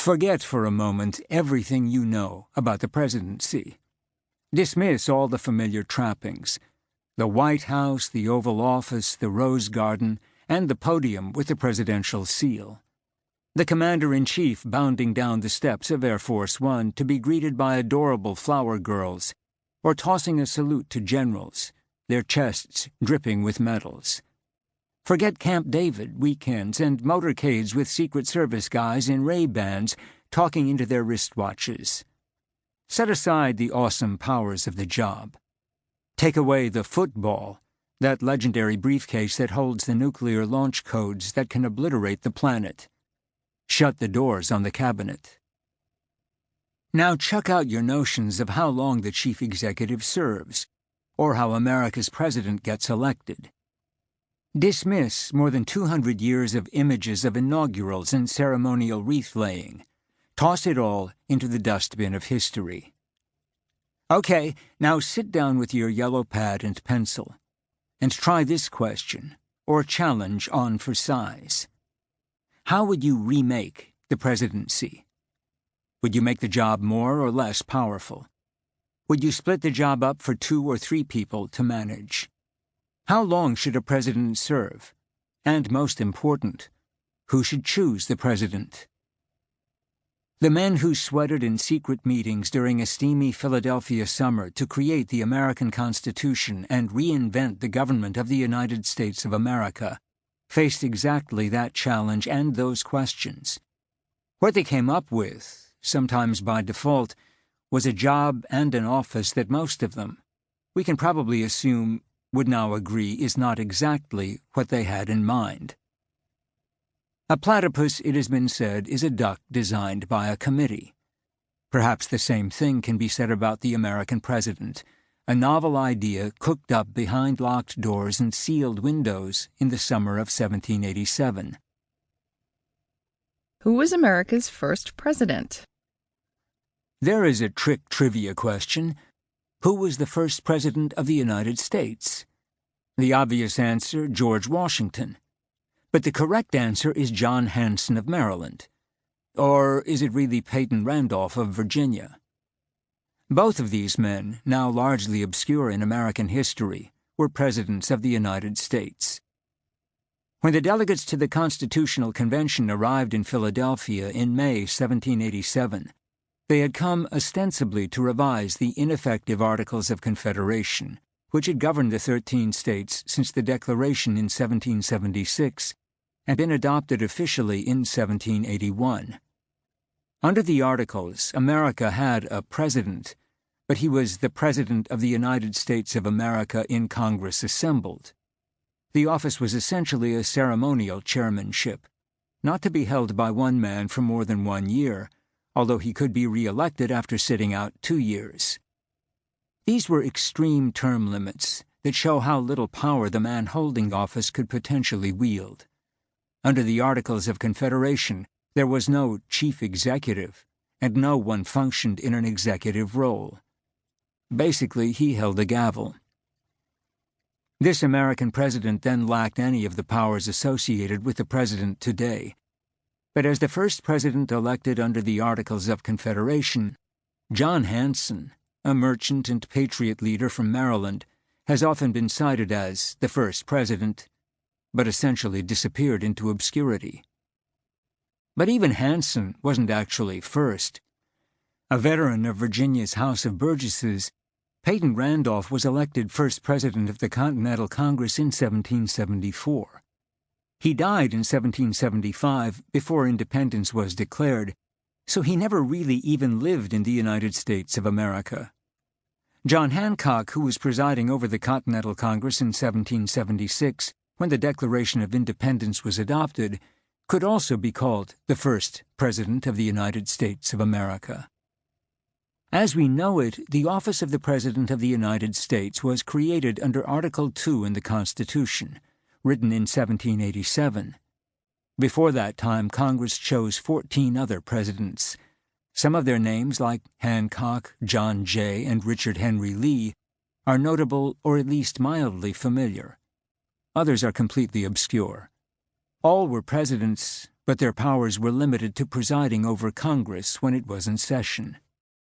Forget for a moment everything you know about the presidency. Dismiss all the familiar trappings: the White House, the Oval Office, the Rose Garden, and the podium with the presidential seal. The commander-in-chief bounding down the steps of Air Force One to be greeted by adorable flower girls, or tossing a salute to generals, their chests dripping with medals. Forget Camp David weekends and motorcades with Secret Service guys in Ray-Bans talking into their wristwatches. Set aside the awesome powers of the job. Take away the football, that legendary briefcase that holds the nuclear launch codes that can obliterate the planet. Shut the doors on the cabinet. Now chuck out your notions of how long the chief executive serves, or how America's president gets elected. Dismiss more than 200 years of images of inaugurals and ceremonial wreath-laying. Toss it all into the dustbin of history. Okay, now sit down with your yellow pad and pencil, and try this question, or challenge on for size. How would you remake the presidency? Would you make the job more or less powerful? Would you split the job up for 2 or 3 people to manage? How long should a president serve? And most important, who should choose the president? The men who sweated in secret meetings during a steamy Philadelphia summer to create the American Constitution and reinvent the government of the United States of America faced exactly that challenge and those questions. What they came up with, sometimes by default, was a job and an office that most of them, we can probably assume, would now agree is not exactly what they had in mind. A platypus, it has been said, is a duck designed by a committee. Perhaps the same thing can be said about the American president, a novel idea cooked up behind locked doors and sealed windows in the summer of 1787. Who was America's first president? There is a trick trivia question. Who was the first president of the United States? The obvious answer, George Washington. But the correct answer is John Hanson of Maryland. Or is it really Peyton Randolph of Virginia? Both of these men, now largely obscure in American history, were presidents of the United States. When the delegates to the Constitutional Convention arrived in Philadelphia in May 1787, they had come ostensibly to revise the ineffective Articles of Confederation, which had governed the 13 states since the Declaration in 1776 and been adopted officially in 1781. Under the Articles, America had a president, but he was the President of the United States of America in Congress assembled. The office was essentially a ceremonial chairmanship, not to be held by one man for more than 1 year, although he could be re-elected after sitting out 2 years. These were extreme term limits that show how little power the man holding office could potentially wield. Under the Articles of Confederation, there was no chief executive, and no one functioned in an executive role. Basically, he held a gavel. This American president then lacked any of the powers associated with the president today. But as the first president elected under the Articles of Confederation, John Hanson, a merchant and patriot leader from Maryland, has often been cited as the first president, but essentially disappeared into obscurity. But even Hanson wasn't actually first. A veteran of Virginia's House of Burgesses, Peyton Randolph was elected first president of the Continental Congress in 1774. He died in 1775 before independence was declared, so he never really even lived in the United States of America. John Hancock, who was presiding over the Continental Congress in 1776, when the Declaration of Independence was adopted, could also be called the first President of the United States of America. As we know it, the office of the President of the United States was created under Article II in the Constitution, written in 1787. Before that time, Congress chose 14 other presidents. Some of their names, like Hancock, John Jay, and Richard Henry Lee, are notable or at least mildly familiar. Others are completely obscure. All were presidents, but their powers were limited to presiding over Congress when it was in session.